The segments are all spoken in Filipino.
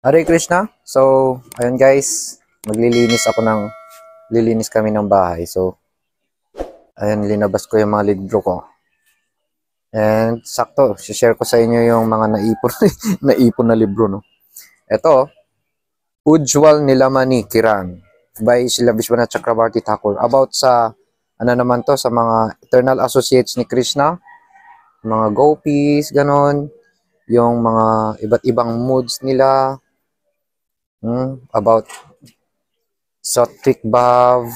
Hare Krishna. So, ayun guys, lilinis kami ng bahay. So, ayun, linabas ko yung mga libro ko. And sakto, share ko sa inyo yung mga naipon, naipon na libro, no. Ito, Ujjwal Nilamani Kiran by Srila Vishwanath Chakrabarti Thakur. About sa, ano naman to, sa mga eternal associates ni Krishna, mga gopis, ganon, yung mga iba't ibang moods nila, about Sattvic Bhav,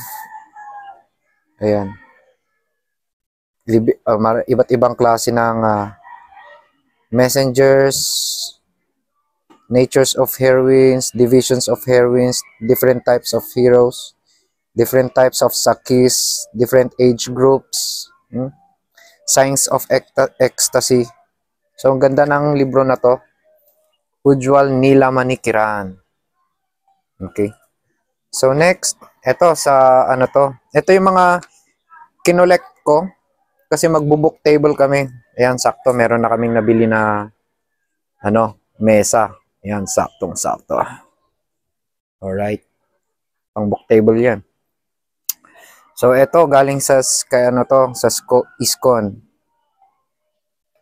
ayan. Iba't ibang klase ng messengers, natures of heroines, divisions of heroines, different types of heroes, different types of Sakhis, different age groups, signs of ecstasy. So, ang ganda ng libro na to, Ujjwal Nilamani Kiran. Okay. So, next, ito sa ano to. Ito yung mga kinolect ko kasi magbo-book table kami. Ayan, sakto. Meron na kaming nabili na mesa. Ayan, saktong-sakto. Alright. Pang book table yan. So, ito galing sa ISKCON.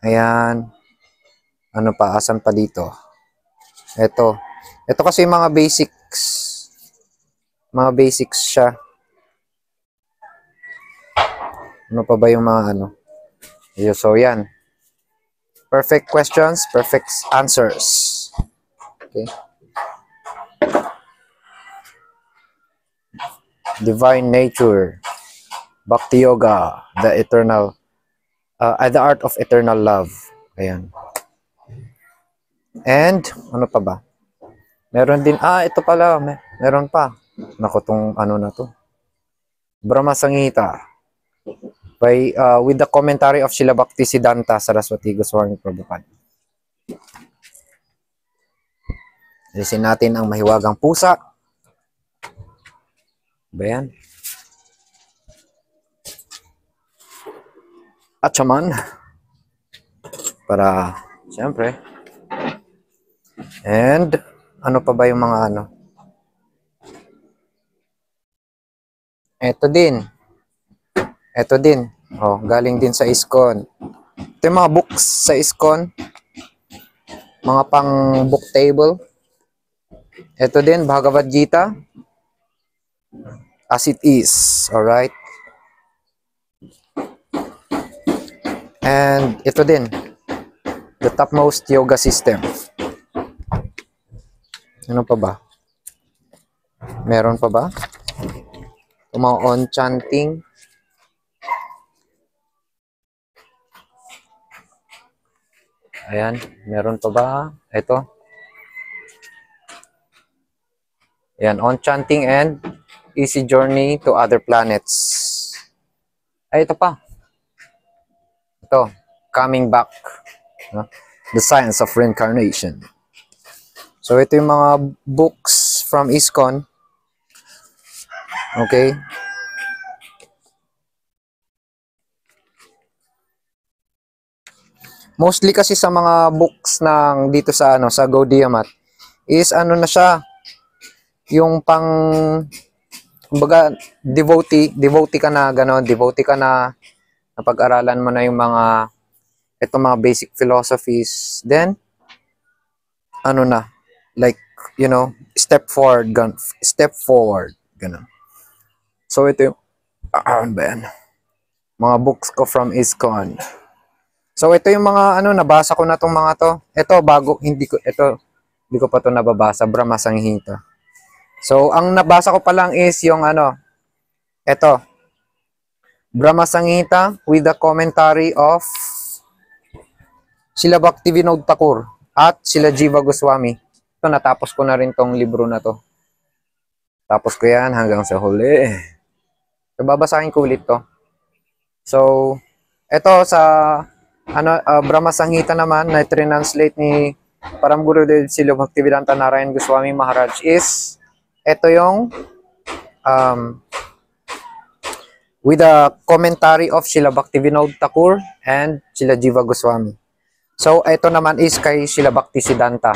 Ayan. Ano pa? Asan pa dito? Ito. Ito kasi yung mga basics. Mga basics siya. Ano pa ba yung mga ano? So, yan. Perfect questions, perfect answers. Okay. Divine Nature. Bhakti Yoga. The Art of Eternal Love. Ayan. And, ano pa ba? Meron din, ito pala. Meron pa. Naku, tong ano na to. Brahma Samhita. With the commentary of Srila Bhaktisiddhanta Saraswati Goswami Prabhupada. Alisin natin ang mahiwagang pusa. Bayan. Atchaman. Para, siyempre. And, ano pa ba yung mga ano? Ito din. Oh, galing din sa ISKCON. Ito yung mga books sa ISKCON. Mga pang book table. Ito din, Bhagavad Gita. As it is. Alright. And ito din. The Topmost Yoga System. Ano pa ba? Meron pa ba? Ito mga on chanting. Ayan, meron pa ba? Ito. Ayan, on chanting and easy journey to other planets. Ay, ito pa. Ito, coming back. The science of reincarnation. So, ito yung mga books from ISKCON. Okay. Mostly kasi sa mga books ng dito sa sa Gaudiya Math is na siya yung pang kumbaga devotee ka na gano'n, devotee ka na napag-aralan mo na yung mga mga basic philosophies, then like step forward gano'n. So ito yung mga books ko from ISKCON. So ito yung mga nabasa ko na tong mga to. Ito hindi ko pa to nababasa, Brahma Samhita. So ang nabasa ko pa lang is yung ito Brahma Samhita with the commentary of Srila Bhaktivinoda Thakur at Srila Jiva Goswami. Ito natapos ko na rin tong libro na to. Tapos ko yan hanggang sa huli. So babasahin ko ulit to. So ito sa Brahma Samhita naman na translate ni Param Gurudev Srila Bhaktivedanta Narayan Goswami Maharaj is ito yung with the commentary of Srila Bhaktivinoda Thakur and Srila Jiva Goswami. So ito naman is kay Srila Bhaktisiddhanta.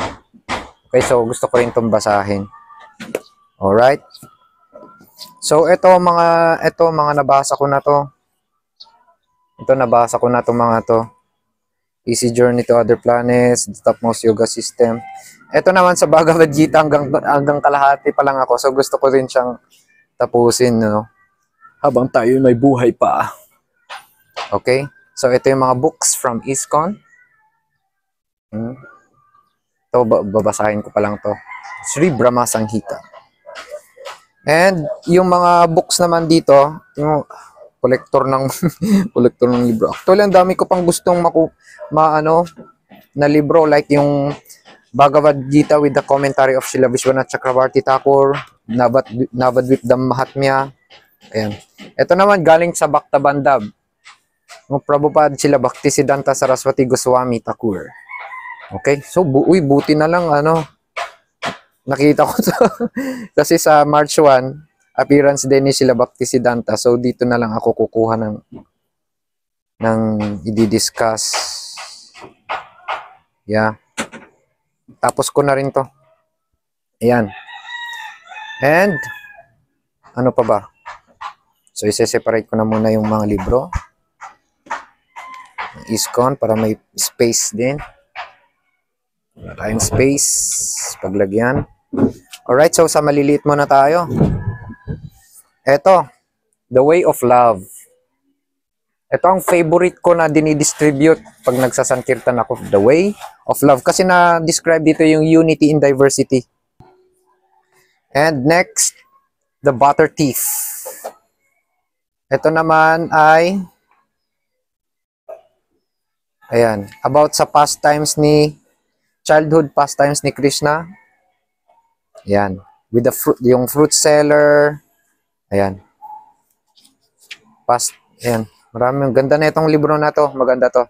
Okay, so gusto ko rin itong basahin. Alright. So, ito mga nabasa ko na to. Ito, nabasa ko na to mga to. Easy Journey to Other Planets, The Topmost Yoga System. Ito naman sa Bhagavad Gita, hanggang kalahati pa lang ako. So, gusto ko rin siyang tapusin, no? Habang tayo may buhay pa. Okay? So, ito yung mga books from ISKCON. Ito, babasahin ko pa lang to. Sri Brahma Sanghita. And, yung mga books naman dito, yung kolektor ng kolektor ng libro. Actually, ang dami ko pang gustong na libro, like yung Bhagavad Gita with the commentary of Srila Vishwanath Chakravarti Thakur, Navadvip Mahatmya. Ayan. Ito naman galing sa Bhakta Bandab. Ng Prabhupada sila Bhaktisiddhanta Saraswati Goswami Thakur. Okay? So, buti na lang, nakita ko to. Kasi sa March 1, appearance din ni sila Bhaktisiddhanta. So, dito na lang ako kukuha ng i-discuss. Yeah. Tapos ko na rin to. Ayan. And, ano pa ba? So, isa-separate ko na muna yung mga libro. ISKCON para may space din. Wala tayong space. Paglagyan. Alright, so sa maliliit muna tayo. Eto, The Way of Love. Ito ang favorite ko na dinidistribute pag nagsasankirtan ako. The Way of Love. Kasi na-describe dito yung unity in diversity. And next, The Butter Thief. Ito naman ay ayan, about sa childhood pastimes ni Krishna. Ayan, with yung fruit seller. Ayan. Ayan, maraming ganda na itong libro na to. Maganda to.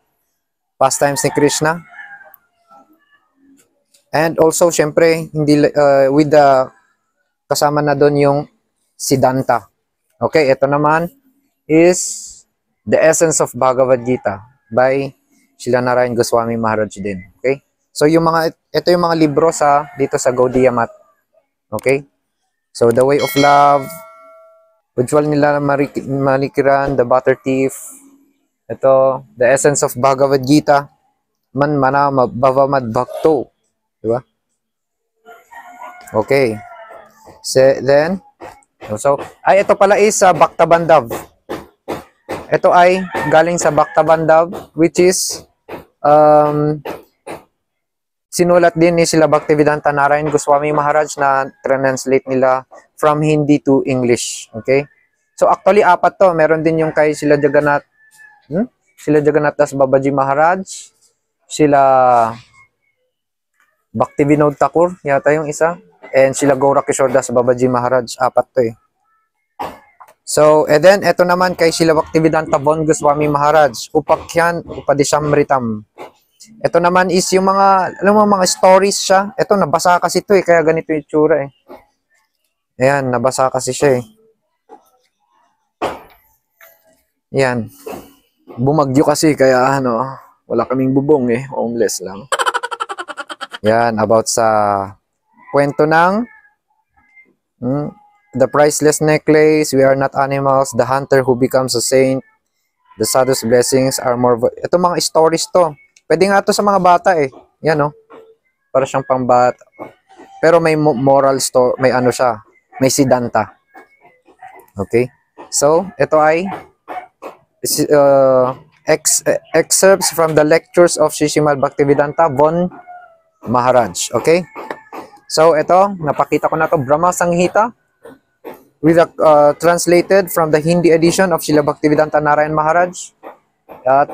Pastimes ni Krishna. And also, syempre, with the kasama na doon yung Siddhanta. Okay, ito naman is The Essence of Bhagavad Gita by Srila Narayan Goswami Maharaj din. Okay? So, ito yung mga libro dito sa Gaudiya Math. Okay? So, The Way of Love, Ujjwal Nila Malikiran, The Butter Thief, ito, The Essence of Bhagavad Gita, Man Mana Bhavamad Bhakto. Diba? Okay. Then, ito pala is Bhakta Bandhav. Ito ay galing sa Bhakta Bandhav, which is sinulat din ni sila Bhaktivedanta Narayan Goswami Maharaj na translate nila from Hindi to English. Okay? So actually, 4 to. Meron din yung kay sila Jagannath, sila Jagannath Das Babaji Maharaj, sila Bhaktivinoda Thakur, yata yung isa, and sila Gaura Kishore Das Babaji Maharaj. 4 to eh. So, and then, ito naman kay sila Bhaktivedanta Von Goswami Maharaj, Upakhyan Upadishamritam. Ito naman is yung mga stories siya. Ito, nabasa kasi ito eh, kaya ganito yung itsura eh. Ayan, nabasa kasi siya eh. Ayan. Bumagyo kasi, kaya wala kaming bubong eh, homeless lang. Ayan, about sa kwento ng The Priceless Necklace, We Are Not Animals, The Hunter Who Becomes a Saint, The Sadhu's Blessings Are More... Ito mga stories to. Pwede nga to sa mga bata eh. Yan para siyang pambata. Pero may moral story, may siya, may siddhanta. Okay? So, ito ay excerpts from the lectures of Srimad Bhaktivedanta Von Maharaj. Okay? So, ito, napakita ko na to, Brahma Sanghita, with translated from the Hindi edition of Srila Bhaktivedanta Narayan Maharaj. At,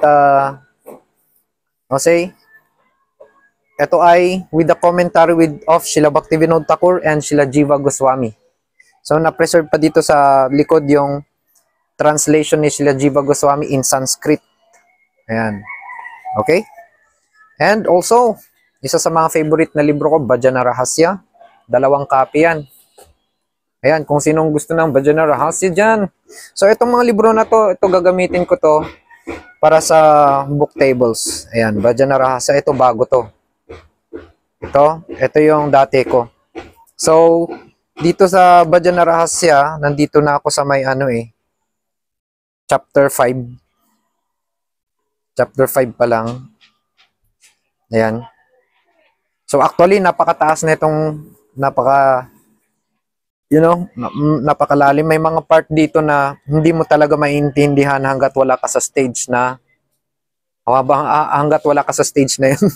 ito ay with the commentary of Srila Bhaktivinoda Thakur and Srila Jiva Goswami. So, na-preserve pa dito sa likod yung translation ni Srila Jiva Goswami in Sanskrit. Ayan. Okay? And also, isa sa mga favorite na libro ko, Bhajana Rahasya. 2 copy yan. Ayan, kung sinong gusto ng Bhajana Rahasya dyan. So, itong mga libro na to, ito gagamitin ko to para sa book tables. Ayan, Bhajana Rahasya. Ito, bago to. Ito yung dati ko. So, dito sa Bhajana Rahasya, nandito na ako sa may chapter 5. Chapter 5 pa lang. Ayan. So, actually, napakataas na itong, napakalalim. May mga part dito na hindi mo talaga maintindihan hanggat wala ka sa stage na, hanggat wala ka sa stage na yun.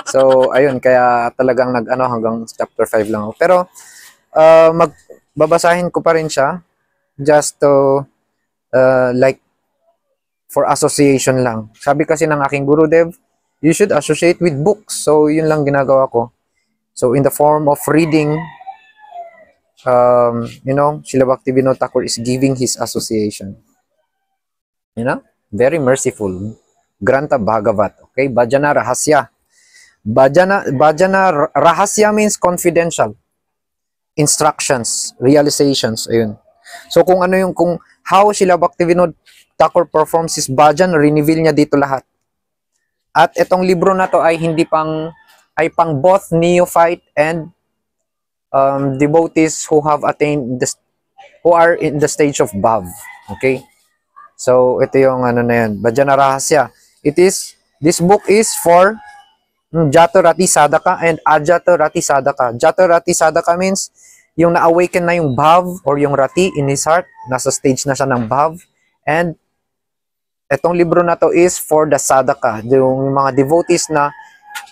So, ayun, kaya talagang hanggang chapter 5 lang ako. Pero, babasahin ko pa rin siya just to like for association lang. Sabi kasi ng aking Gurudev, you should associate with books. So, yun lang ginagawa ko. So, in the form of reading, Srila Bhaktivinoda Thakur is giving his association. Very merciful. Granta Bhagavat. Okay, Bhajana Rahasya. Bhajana Rahasya means confidential. Instructions, realizations, ayun. So kung how Srila Bhaktivinoda Thakur performs his bhajan, reveal niya dito lahat. At itong libro na to ay pang both neophyte and devotees who have attained who are in the stage of bhav. Okay? So ito yung na yan, Bhajana Rahasya. This book is for Jatarati Sadhaka and Ajatarati Sadhaka. Jatarati Sadhaka means yung na-awaken na yung bhav or yung rati in his heart. Nasa stage na siya ng bhav. And itong libro na to is for the sadhaka. Yung mga devotees na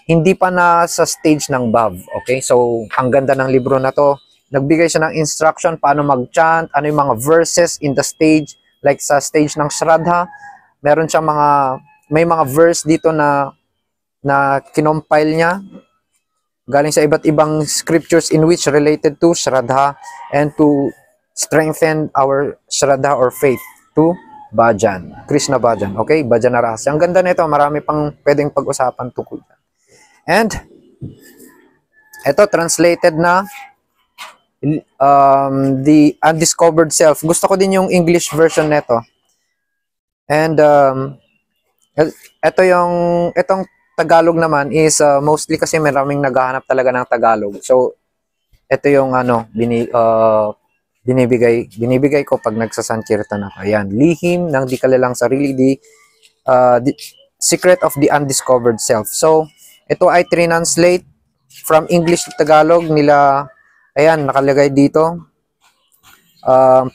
hindi pa na sa stage ng bhav. Okay? So, ang ganda ng libro na to. Nagbigay siya ng instruction paano mag-chant, ano yung mga verses in the stage. Like sa stage ng Shraddha, meron siyang may mga verse dito na kinompile niya galing sa iba't ibang scriptures in which related to Shraddha and to strengthen our Shraddha or faith to Bhajan, Krishna Bhajan. Okay, Bhajana Rahasya. Ang ganda nito, marami pang pwedeng pag-usapan tungkol yan. And ito translated na The Undiscovered Self. Gusto ko din yung English version nito. And itong Tagalog naman is mostly kasi maraming naghahanap talaga ng Tagalog. So ito yung binibigay ko pag nagsasankirtan ako. Ayan, Lihim ng di kalalang sarili, the Secret of the Undiscovered Self. So ito ay translate from English to Tagalog nila. Ayan, nakalagay dito.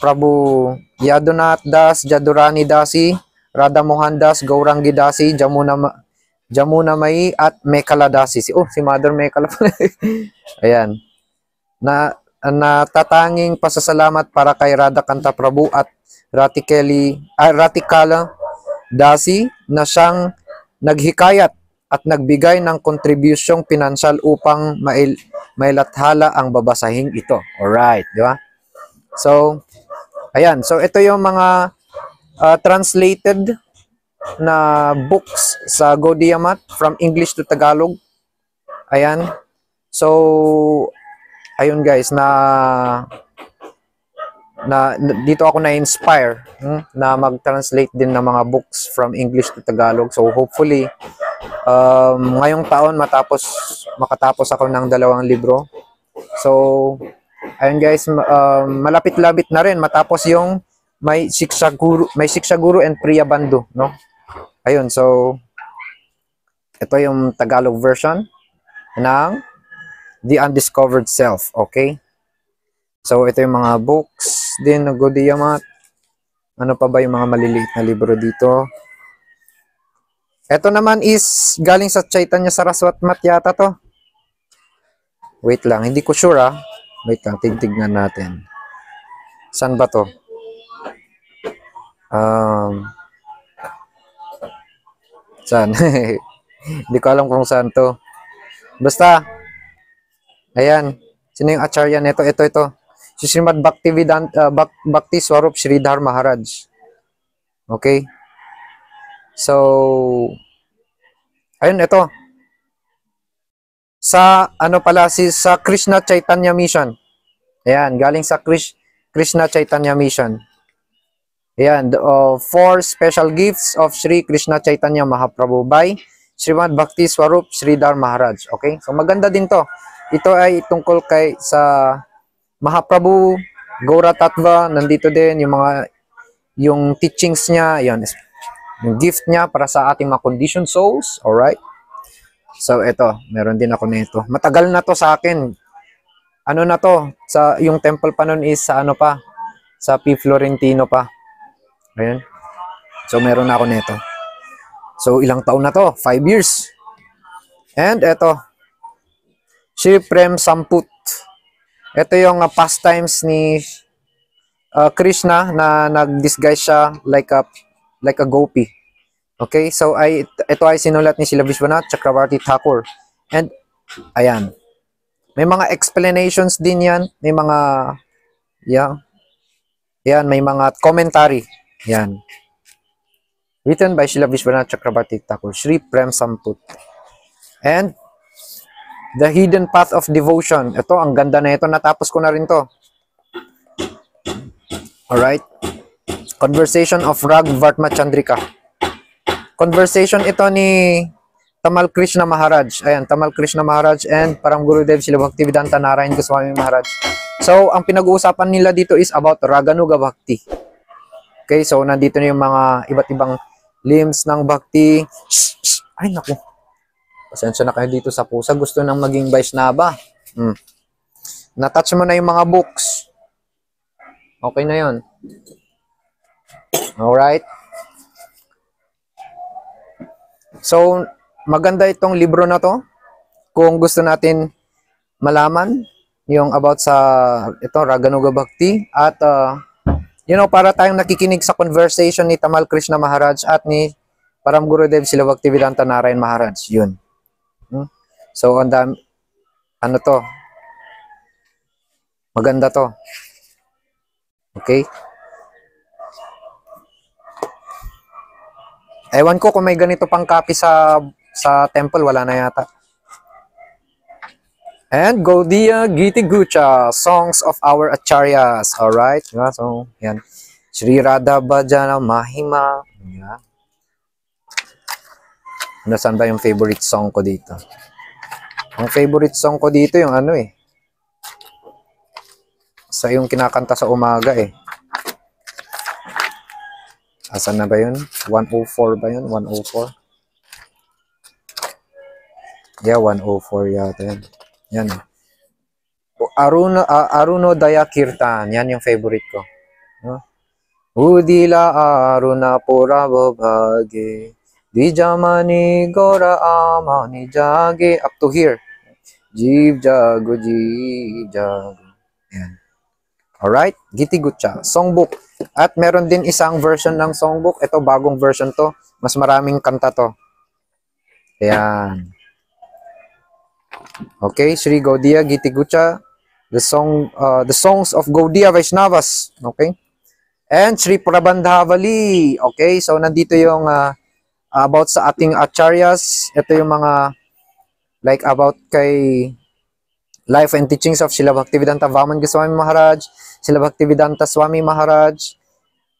Prabhu Yadunath Das, Jadurani Dasi, Radha Mohan Das, Gaurangi Dasi, Jamuna Mai at Mekala Dasi. Si Mother Mekala pala. Ayan. Natatanging pasasalamat para kay Radha Kanta Prabhu at Ratikala Dasi na siyang naghikayat at nagbigay ng kontribusyong pinansyal upang mailathala ang babasahing ito. Alright, di ba? So, ayan. So, ito yung mga translated na books sa Gaudiya Math from English to Tagalog. Ayan. So, ayun guys, dito ako na-inspire na mag-translate din ng mga books from English to Tagalog. So, hopefully, ngayong taon makatapos ako ng 2 libro. So, ayun guys, malapit-lapit na rin matapos yung may Shiksha Guru and Priya Bandhu, no? Ayun, so ito yung Tagalog version ng The Undiscovered Self, okay? So ito yung mga books din ng Gaudiya Math. Ano pa ba yung mga maliliit na libro dito? Ito naman is galing sa Chaitanya Saraswat Math yata to. Wait lang, hindi ko sure ah. Wait lang, tignan natin. Saan ba to? Saan? Hindi ko alam kung saan to. Basta, ayan. Sino yung acharya nito? Ito. Si Srimad Bhakti Swarup Sridhar Maharaj. Okay? So, ayun, ito. Sa, sa Krishna Chaitanya Mission. Ayan, galing sa Krishna Chaitanya Mission. Ayan, 4 special gifts of Sri Krishna Chaitanya Mahaprabhu by Srimad Bhakti Swarup Sridhar Maharaj. Okay? So maganda din to. Ito ay tungkol kay sa Mahaprabhu, Gaura Tattva, nandito din yung teachings niya, yan, yung gift niya para sa ating mga conditioned souls. Alright? So ito, meron din ako nito. Matagal na to sa akin. Ano na to? Yung temple pa nun is sa ano pa? Sa P. Florentino pa. Ayan. So meron na ako nito. So ilang taon na to? 5 years. And ito, Shri Prem Samput. Ito yung pastimes ni Krishna na nag-disguise siya like a gopi. Okay? So ito ay sinulat ni Srila Vishwanath Chakravarti Thakur. And ayan. May mga explanations din yan. May mga yan, may mga commentary. Yan. Written by Srila Vishwanath Chakravarti Thakur, Shri Prem Samput. And The Hidden Path of Devotion. Ito, ang ganda na ito. Natapos ko na rin to. Alright. Conversation of Rag Vartma Chandrika. Conversation ito ni Tamal Krishna Maharaj. Ayan, Tamal Krishna Maharaj and Param Gurudev Srila Bhaktivedanta Narayan Goswami Maharaj. So, ang pinag-uusapan nila dito is about Raganuga Bhakti. Okay, so nandito na yung mga iba't ibang limbs ng Bhakti. Ay, naku. Pasensya na kayo dito sa pusa. Gusto nang maging Vaishnava. Na-touch mo na yung mga books. Okay na yun. Alright. So, maganda itong libro na to. Kung gusto natin malaman yung about sa ito, Raganuga Bhakti. At, para tayong nakikinig sa conversation ni Tamal Krishna Maharaj at ni Param Gurudev Srila Bhaktivedanta Narayan Maharaj. Yun. So, ano to? Maganda to. Okay? Ewan ko kung may ganito pang copy sa temple. Wala na yata. And Gaudiya Giti Gucha, Songs of Our Acharyas. Alright? So, yan. Sri Radha Bhajana Mahima. Yan. Saan ba yung favorite song ko dito? Ang favorite song ko dito yung ano sa yung kinakanta sa umaga Asan na ba yun? 104 ba yun? 104? Yeah, 104 yata yun. Yan. Arunodaya Kirtan. Yan yung favorite ko. Udila Aruna Pura Bhage Dijamani Gora Amani Jage. Up to here. Jeev Jago Jeev Jago. Yan. Alright? Giti Gucha. Songbook. At meron din isang version ng songbook. Ito, bagong version to. Mas maraming kanta to. Ayan. Okay, Sri Gaudiya Giti Gucha. The songs of Gaudiya Vaishnavas. Okay? And Sri Prabandhavali. Okay, so nandito yung about sa ating acharyas. Ito yung mga like about kay life and teachings of Srila Bhaktivedanta Vaman Goswami Maharaj, Srila Bhaktivedanta Swami Maharaj,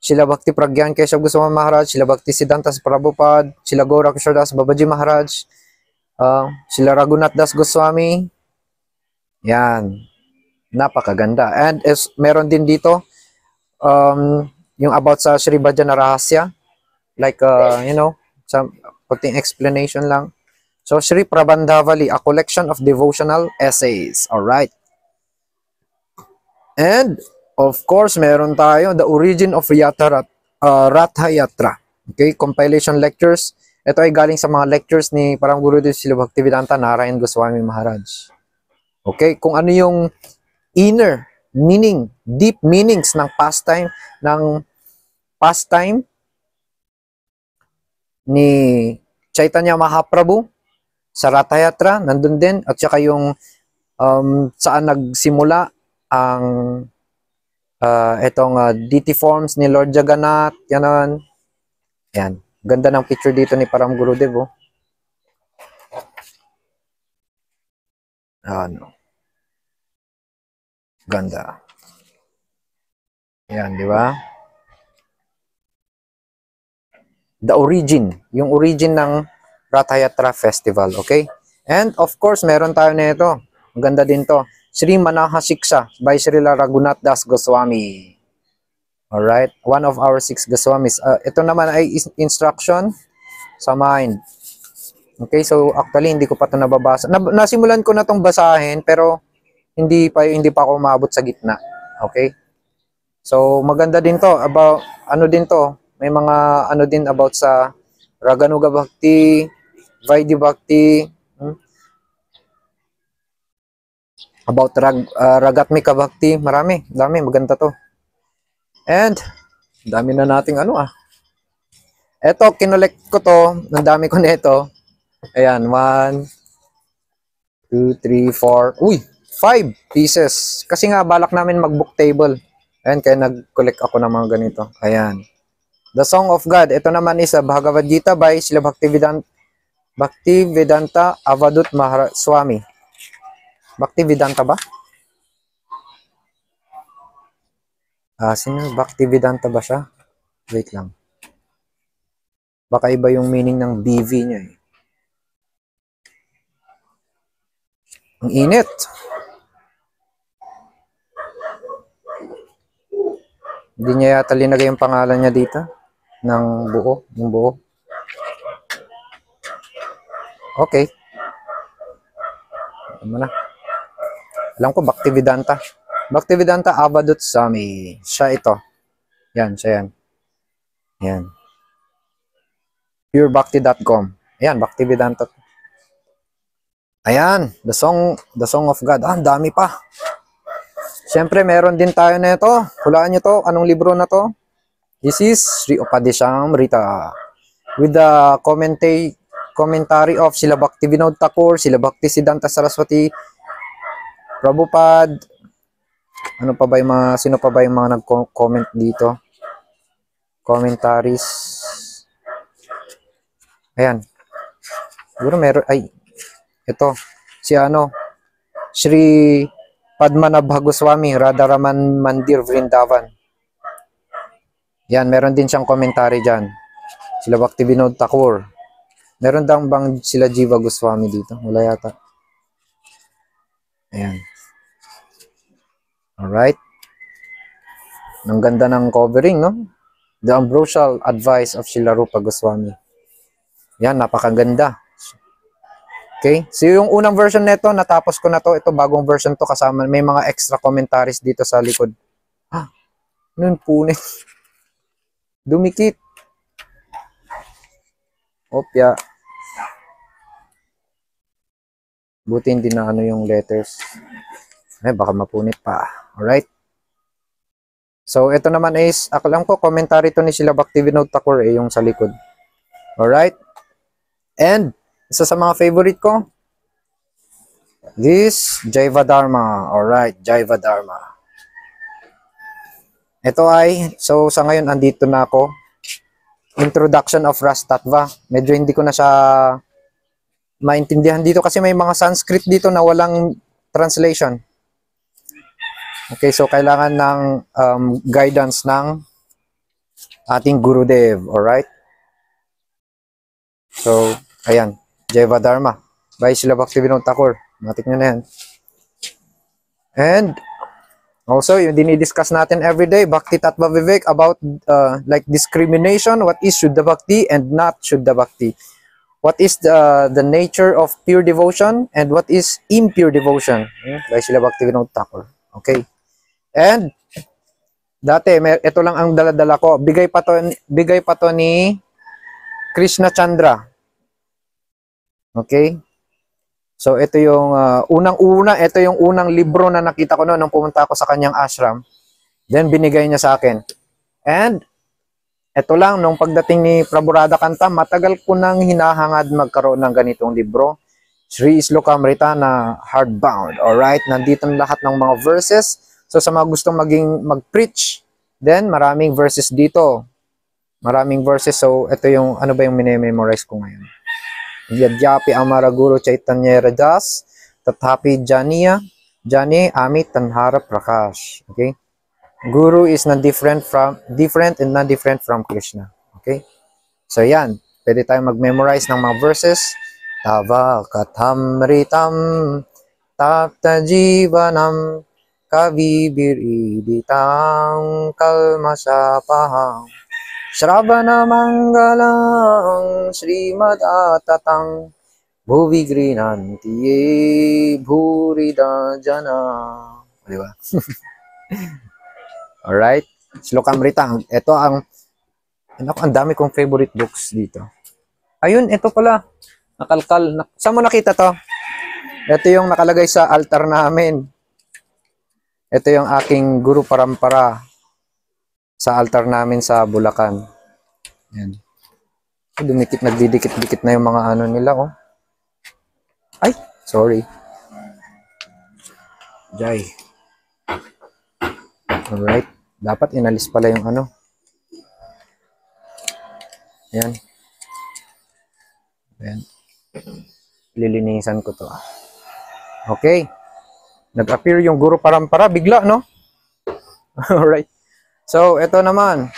Srila Bhakti Pragyan Keshav Goswami Maharaj, Srila Bhakti Siddhanta Prabhupada, Srila Gaura Kishore Das Babaji Maharaj, Srila Raghunath Das Goswami. Yan. Napakaganda. And meron din dito yung about sa Sri Bhajana Rahasya. Like, some kunting explanation lang. So, Sri Prabandhavali, a collection of devotional essays. Alright. And, of course, meron tayo, The Origin of Ratha Yatra. Okay, compilation lectures. Ito ay galing sa mga lectures ni Param Gurudev Srila Bhaktivedanta Narayan Goswami Maharaj. Okay, kung ano yung inner meaning, deep meanings ng pastime ni Chaitanya Mahaprabhu sa Ratha Yatra, nandun din, at saka yung saan nagsimula ang itong deity forms ni Lord Jagannath, yan. Yan. Ganda ng picture dito ni Param Gurudev, Ano. Ganda. Yan, di ba? The origin. Yung origin ng Rath Yatra Festival. Okay? And of course, meron tayo na ito. Maganda din to. Sri Manahasiksha by Srila Raghunath Das Goswami. Alright? One of our 6 Goswamis. Ito naman ay instruction sa mind. Okay? So, actually, hindi ko pa ito nababasa. Nasimulan ko na itong basahin, pero hindi pa ako umabot sa gitna. Okay? So, maganda din to. About, ano din to? May mga ano din about sa Raganuga Bhakti, Vaidhi Bhakti, about Ragatmika Bhakti, dami, maganda to. And, dami na nating ano Eto, kinolect ko to, ang dami ko nito. Ayan, 1, 2, 3, 4, 5 pieces. Kasi nga, balak namin mag-book table. Ayan, kaya nag-collect ako ng mga ganito. Ayan. The Song of God. Ito naman is a Bhagavad Gita by Srila Bhaktivedanta Avadut Maharaswamy. Bhaktivedanta ba? Sino? Bhaktivedanta ba siya? Wait lang. Baka iba yung meaning ng BV niya eh. Ang init. Hindi niya yata linagay yung pangalan niya dito. Ng buo. Okay. Ano na? Alam ko, Bhaktivedanta. Bhaktivedanta Avadut Swami. Siya ito. Yan, siya yan. Yan. purebhakti.com. Ayan, Bhaktivedanta. Ayan, the song of God. Ang dami pa. Siyempre, meron din tayo na ito. Hulaan nyo to. Anong libro na to? This is Sri Upadeshamrita. With the commentary of Srila Bhaktivinoda Thakur, Srila Bhaktisiddhanta Saraswati, Prabhupada. Sino pa ba yung mga nag-comment dito? Commentaries. Ayan. Siguro meron, ito. Sri Padmanabha Goswami, Radharaman Mandir, Vrindavan. Yan, meron din siyang commentary dyan. Sila Bhaktivinoda Thakur. Meron bang sila Jiva Goswami dito? Wala yata. Ayan. Alright. Ang ganda ng covering, no? The Ambrosial Advice of Srila Rupa Goswami. Yan, napakaganda. Okay? So, yung unang version nito, natapos ko na to. Ito, bagong version to kasama. May mga extra commentaries dito sa likod. Nun punit. Dumikit. Opya. Buti hindi na yung letters. Baka mapunit pa. Alright? So, ito naman is, alam ko, commentary to ni Srila Bhaktivinoda Thakur yung sa likod. Alright? And, isa sa mga favorite ko, this Jaiva Dharma. Alright, Jaiva Dharma. Ito so sa ngayon, andito na ako. Introduction of Ras Tattva. Medyo hindi ko na siya maintindihan dito kasi may mga Sanskrit dito na walang translation. Okay, so kailangan ng guidance ng ating Gurudev. Alright? So, ayan. Jaiva Dharma by Srila Bhaktivinoda Thakur. Matik nyo na yan. And, also, yung dinidiscuss natin everyday, Bhakti Tattva Vivek, about like discrimination, what is Shuddha Bhakti and not Shuddha Bhakti. What is the nature of pure devotion and what is impure devotion by Srila Bhaktivinoda Thakur. Okay. And, dati, ito lang ang dala-dala ko. Bigay pa to ni Krishna Chandra. Okay? So, ito yung ito yung unang libro na nakita ko noon nung pumunta ako sa kanyang ashram. Then, binigay niya sa akin. And, ito lang, nung pagdating ni Prabhu Radhakanta, matagal ko nang hinahangad magkaroon ng ganitong libro. Sri Slokamrita na hardbound. Alright? Nandito na lahat ng mga verses. So, sa mga gustong mag-preach, then, maraming verses dito. Maraming verses. So, ito yung, ano ba yung minememorize ko ngayon? Yadyapi Amara Guru Chaitanya Rajas Tathapi Jani Amit Tanhara Prakash. Okay? Guru is different and not different from Krishna. Okay? So yan. Pwede tayong mag-memorize ng mga verses. Tava katamritam tapta jivanam kavibiriditam kalmasapaham Shravana Mangalang Srimad Atatang Bhuvi Grinantiye Bhurida Jana. Di ba? Alright. Slokamrita. Ito ang dami kong favorite books dito. Ayun, ito pala. Nakalkal. Saan mo nakita to? Ito yung nakalagay sa altar namin. Ito yung aking guru parampara sa altar namin sa Bulacan. Yan. Nagdidikit-dikit na yung mga ano nila, oh. Ay, sorry. Jai. Alright. Dapat inalis pala yung ano. Ayan. Ayan. Lilinisan ko to. Okay. Nag-appear yung guru parampara. Bigla, no? Alright. So, ito naman.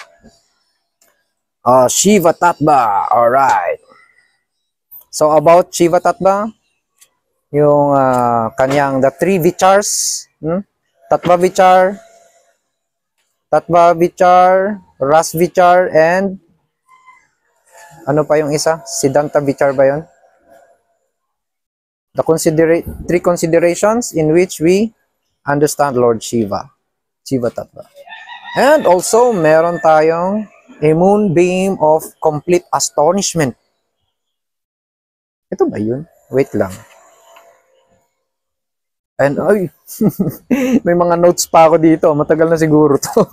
Shiva Tattva. Alright. So, about Shiva Tattva, yung kanyang the three vichars, Tattva Vichar, Ras Vichar, and ano pa yung isa? Siddhanta Vichar ba yun? The three considerations in which we understand Lord Shiva. Shiva Tattva. And also, meron tayong a moonbeam of complete astonishment. Ito ba yun? Wait lang. And, ay, may mga notes pa ako dito. Matagal na siguro to.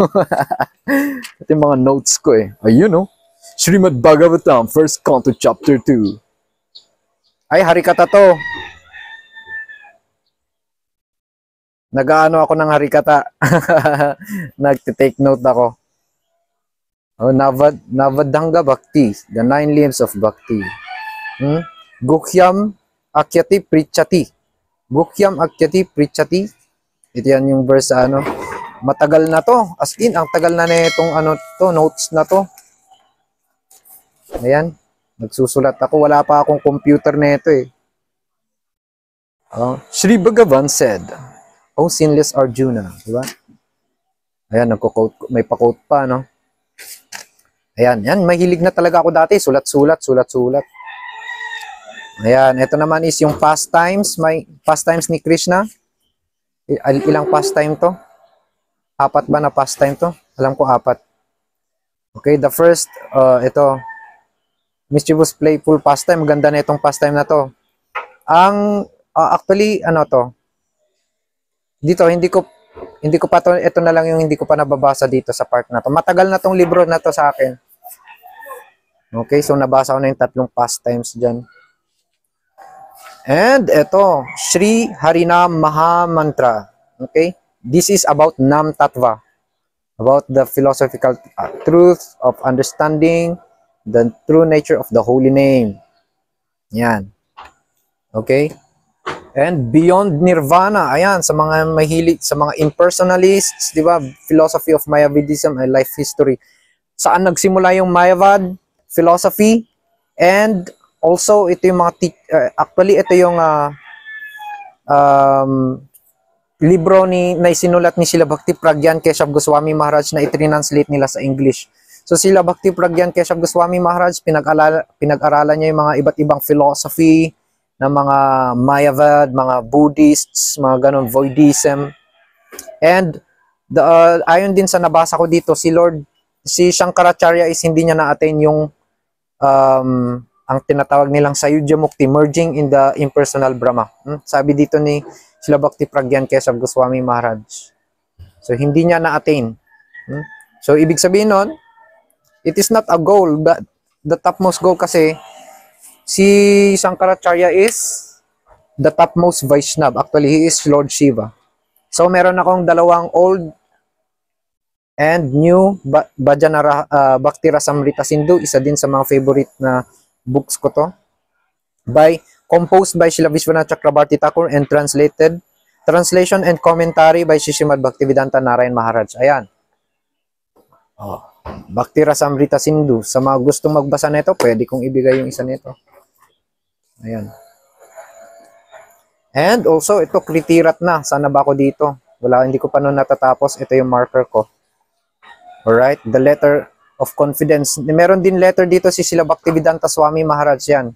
Ito yung mga notes ko eh. Ayun, no? Srimad Bhagavatam, First Canto, Chapter 2. Ay, harikata to. Nag-aano ako ng harikata. Nagtitake note ako. Navadhanga Bhakti, the 9 limbs of Bhakti. Guhyam Akyati Prichati. Guhyam Akyati Prichati. Ito yan yung verse sa ano. Matagal na to. As in, ang tagal na itong ano to, notes na to. Ayan. Nagsusulat ako. Wala pa akong computer na ito eh. Sri Bhagavan said, O sinless Arjuna. Diba? Ayan, nagko-quote. May pa-quote pa, no? Ayan, yan. Mahilig na talaga ako dati. Sulat-sulat. Ayan, ito naman is yung pastimes. May pastimes ni Krishna. Ilang pastime to? 4 ba na pastime to? Alam ko 4. Okay, the first, ito, mischievous playful pastime. Maganda na itong pastime na to. Ang, actually, ano to? Dito, hindi ko pa to, ito na lang yung hindi ko pa nababasa dito sa part na to. Matagal na tong libro na to sa akin. Okay, so nabasa ko na yung 3 pastimes dyan. And ito, Sri Harinam Maha Mantra. Okay? This is about Nam Tattva. About the philosophical truth of understanding the true nature of the holy name. Yan. Okay? And beyond Nirvana. Ayan, sa mga mahilig, sa mga impersonalists, di ba? Philosophy of Mayavadism and life history. Saan nagsimula yung Mayavad philosophy? And also, ito yung mga, actually, ito yung libro na isinulat ni Srila Bhakti Pragyan Keshav Goswami Maharaj na itrinanslate nila sa English. So, Srila Bhakti Pragyan Keshav Goswami Maharaj, pinag-aralan niya yung mga iba't ibang philosophy ng mga Mayavad, mga Buddhists, mga ganon, Voidism. And, ayon din sa nabasa ko dito, si Shankaracharya is hindi niya na-attain yung ang tinatawag nilang Sayudhya Mukti, merging in the impersonal Brahma. Sabi dito ni Srila Bhakti Pragyan Keshav Goswami Maharaj. So, hindi niya na-attain. So, ibig sabihin nun, it is not a goal, but the topmost goal kasi, si Shankaracharya is the topmost Vaishnav. Actually, he is Lord Shiva. So, meron akong 2 old and new Bhajana Bhakti Rasamrita Sindhu. Isa din sa mga favorite na books ko to. Composed by Srila Vishwanath Chakrabarti Thakur and translation and commentary by Srimad Bhaktivedanta Narayan Maharaj. Ayan. Bhakti Rasamrita Sindhu. Sa mga gustong magbasa nito, pwede kong ibigay yung isa nito. Ayan. And also, ito, Kritirat na. Sana ba ako dito? Wala, hindi ko pa noon natatapos. Ito yung marker ko. Alright, the letter of confidence. Meron din letter dito si Srila Bhaktivedanta Swami Maharaj yan.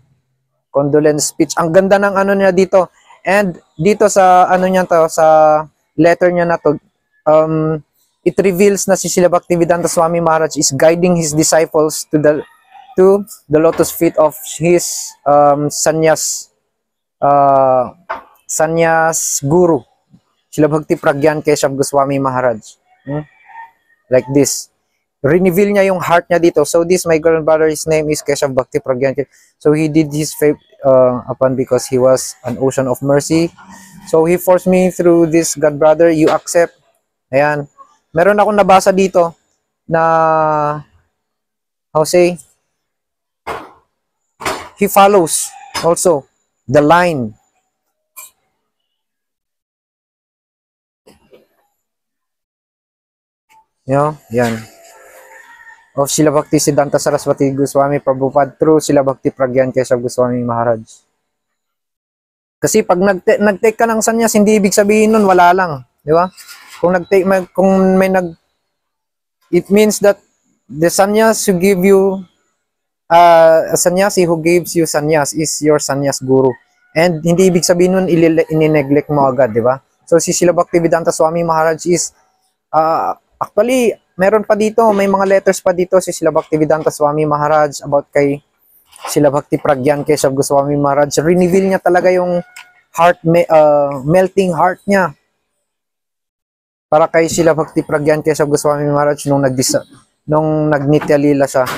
Condolence speech. Ang ganda ng ano niya dito. And dito sa ano niya to, sa letter niya na to, it reveals na si Srila Bhaktivedanta Swami Maharaj is guiding his disciples to the lotus feet of his sannyas guru, Srila Bhakti Pragyan Keshav Goswami Maharaj. Like this. Reveal niya yung heart niya dito. So this, my grandbrother, his name is Keshav Bhakti Pragyan. So he did his faith upon because he was an ocean of mercy. So he forced me through this, God brother, you accept. Ayan. Meron akong nabasa dito na, how say, he follows also the line. Yan. Of Srila Bhakti Siddhanta Saraswati Goswami Prabhupada through Srila Bhakti Pragyan Keshav Goswami Maharaj. Kasi pag nag-take ka ng sannyas, hindi ibig sabihin nun wala lang, di ba? It means that the sannyas who give you a sannyasi who gives you sannyas is your sannyas guru. And hindi ibig sabihin nun inineglect mo agad, di ba? So si Srila Bhaktivedanta Swami Maharaj is actually, meron pa dito, may mga letters pa dito si Srila Bhaktivedanta Swami Maharaj about kay Srila Bhakti Pragyan Keshav Goswami Maharaj. Reveal niya talaga yung heart, melting heart niya para kay Srila Bhakti Pragyan Keshav Goswami Maharaj nung nagnityalila siya.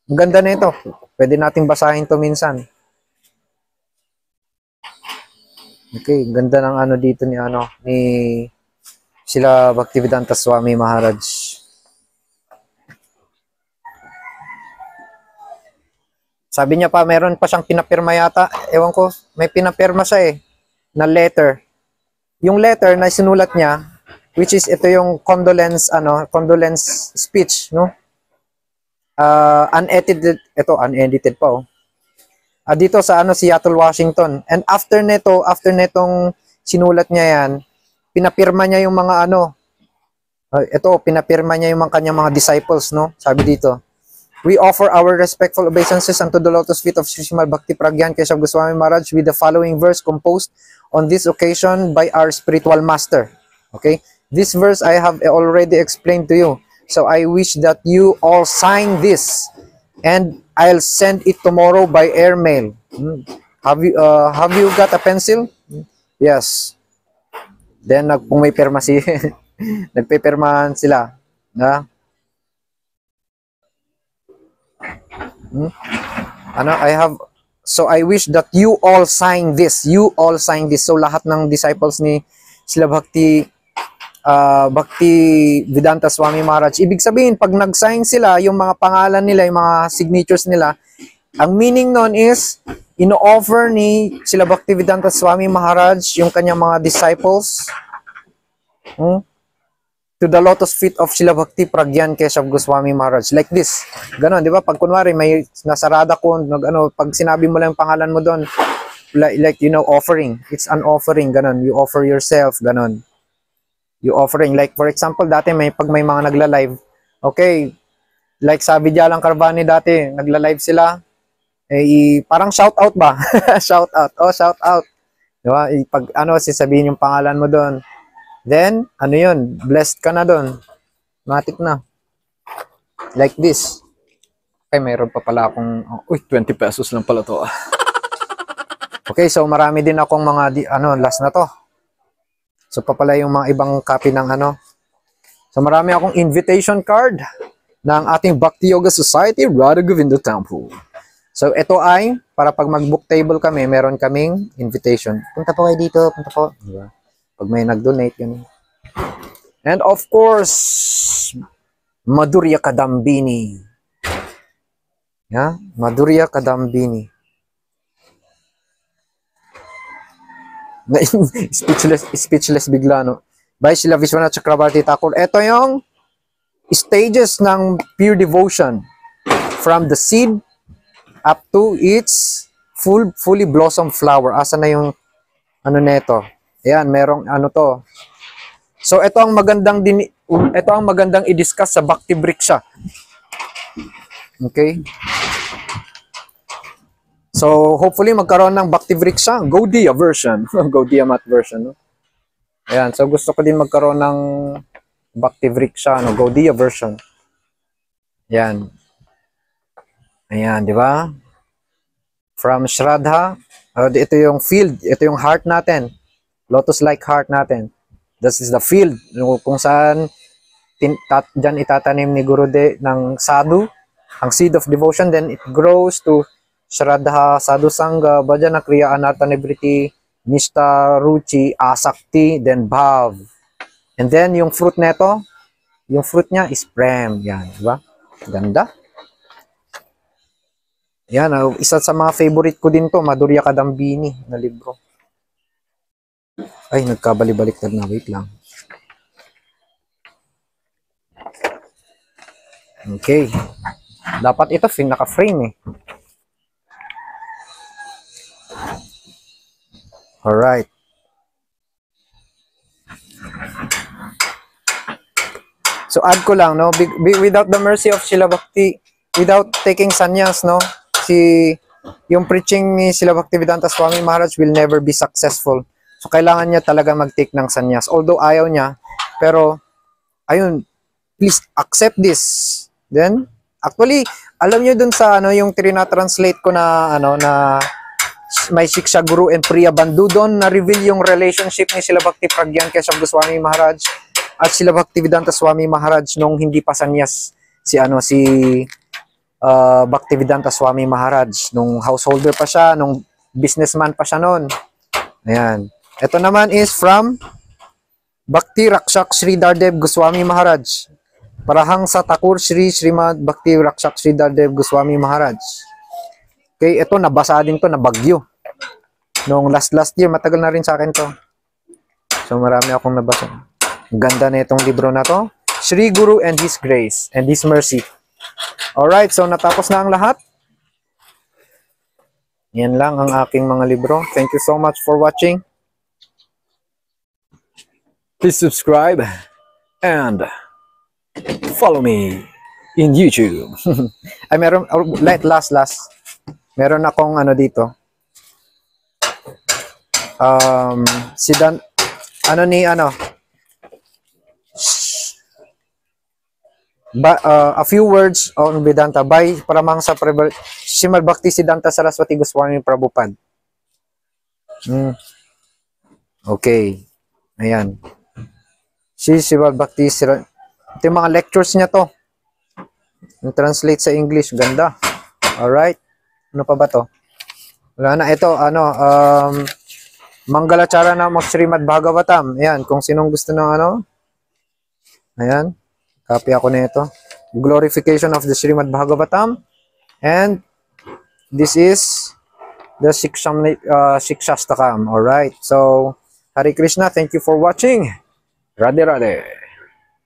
Ang ganda na ito. Pwede nating basahin to minsan. Okay, ganda ng ano dito ni Srila Bhaktivedanta Swami Maharaj. Sabi niya pa, meron pa siyang pinapirma yata. Ewan ko, may pinapirma siya na letter. Yung letter na sinulat niya, which is ito yung condolence speech, no? Unedited pa, dito sa Seattle, Washington. And after netong sinulat niya yan, pinapirma niya yung mga pinapirma niya yung kanyang mga disciples, no? Sabi dito, we offer our respectful obeisances unto the lotus feet of Srimad Bhakti Pragyan Keshav Goswami Maharaj with the following verse composed on this occasion by our spiritual master. Okay? This verse I have already explained to you. So I wish that you all sign this and I'll send it tomorrow by airmail. Have you got a pencil? Yes. Then kung may pirma nagpipirmahan sila, na I wish that you all sign this. You all sign this. So lahat ng disciples ni Srila Bhaktivedanta Swami Maharaj. Ibig sabihin, pag nag-sign sila, yung mga pangalan nila, yung mga signatures nila, ang meaning nun is, ino-offer ni Srila Bhaktivedanta Swami Maharaj yung kanyang mga disciples to the lotus feet of Srila Bhakti Pragyan Keshav Goswami Maharaj. Like this. Ganon, di ba? Pag kunwari, may nasarada ko, pag sinabi mo lang yung pangalan mo doon, like, offering. It's an offering, ganon. You offer yourself, ganon. You offering. Like, for example, dati pag may mga nagla-live, okay, like sabi Jalang Carvani dati, nagla-live sila, parang shout out ba? Shout out. Oh, shout out. Di ba? Pag sasabihin yung pangalan mo doon, then, yun, blessed ka na doon. Matik na. Like this. Okay, mayroon pa pala akong, 20 pesos lang pala to. Okay, so marami din akong mga, last na to. So, pa pala yung mga ibang copy ng So, marami akong invitation card ng ating Bhakti Yoga Society, Radha Govinda Temple. So, ito ay, para pag mag-book table kami, meron kaming invitation. Punta po kayo dito, punta po. Diba? Pag may nag-donate, yun. And of course, Madhurya Kadambini. Yeah? Madhurya Kadambini. Speechless bigla, no? By Srila Vishwanath Chakrabarti Thakur. Ito yung stages ng pure devotion from the seed up to its fully blossom flower. Asa na yung ano neto? Ayan, merong ano to. So ito ang magandang i-discuss sa Bhakti Vriksha. Okay? So hopefully magkaroon ng Bhakti Vriksha Gaudiya version, Gaudiya Math version, no? Ayan, so gusto ko din magkaroon ng Bhakti Vriksha, no, Gaudiya version. Ayan. Ayan, di ba? From Shraddha, ito yung field, ito yung heart natin. Lotus-like heart natin. This is the field kung saan dyan itatanim ni Gurudev ng sadhu, ang seed of devotion, then it grows to Shraddha, Sadhu Sangha, Bhajana, Kriya, Anartha, Nivriti, Nishta, Ruchi, Asakti, then Bhav. And then yung fruit neto, yung fruit niya is Prem. Yan, di ba? Ganda. Yan, isa sa mga favorite ko din to, Madhurya Kadambini na libro. Ay, nagkabali-baliktad na. Wait lang. Okay. Dapat ito, naka-frame eh. Alright. So add ko lang, no, without the mercy of Srila Bhakti, without taking sannyas, no, yung preaching ni Srila Bhaktivedanta Swami Maharaj will never be successful. So kailangan niya talaga mag-take ng sannyas. Although ayaw niya, pero ayun, please accept this. Then actually, alam niyo dun sa ano yung trina-translate ko na ano na may Shiksha Guru and Priya Bandhu, doon na-reveal yung relationship ni Srila Bhakti Pragyan Keshav Goswami Maharaj at Srila Bhaktivedanta Swami Maharaj nung hindi pa sannyas si Bhaktivedanta Swami Maharaj, nung householder pa siya, nung businessman pa siya noon. Ayan. Ito naman is from Bhakti Rakshak Sri Dardev Goswami Maharaj. Parahang sa Thakur Srimad Bhakti Rakshak Sri Dardev Goswami Maharaj. Okay, ito nabasa din to na bagyo. Noong last year, matagal na rin sa akin to. So marami akong nabasa. Ganda na itong libro na to. Sri Guru and His Grace and His Mercy. Alright, so natapos na ang lahat. Yan lang ang aking mga libro. Thank you so much for watching. Please subscribe and follow me in YouTube. Ay, meron, last. Meron akong ano dito. A few words on Vedanta by Paramahangsa Srimad Bhakti Siddhanta Saraswati Goswami Prabhupada. Okay. Ayan. Srimad Bhakti Siddhanta. Ito yung mga lectures niya to. Translate sa English. Ganda. Alright. Ano pa ba to? Wala na. Ito, Mangalachara na Srimad Bhagavatam. Ayan, kung sinong gusto ng ano. Ayan. Copy ako na ito. Glorification of the Srimad Bhagavatam. And this is the Shikshastakam. Alright. So, Hare Krishna. Thank you for watching. Radhe Radhe.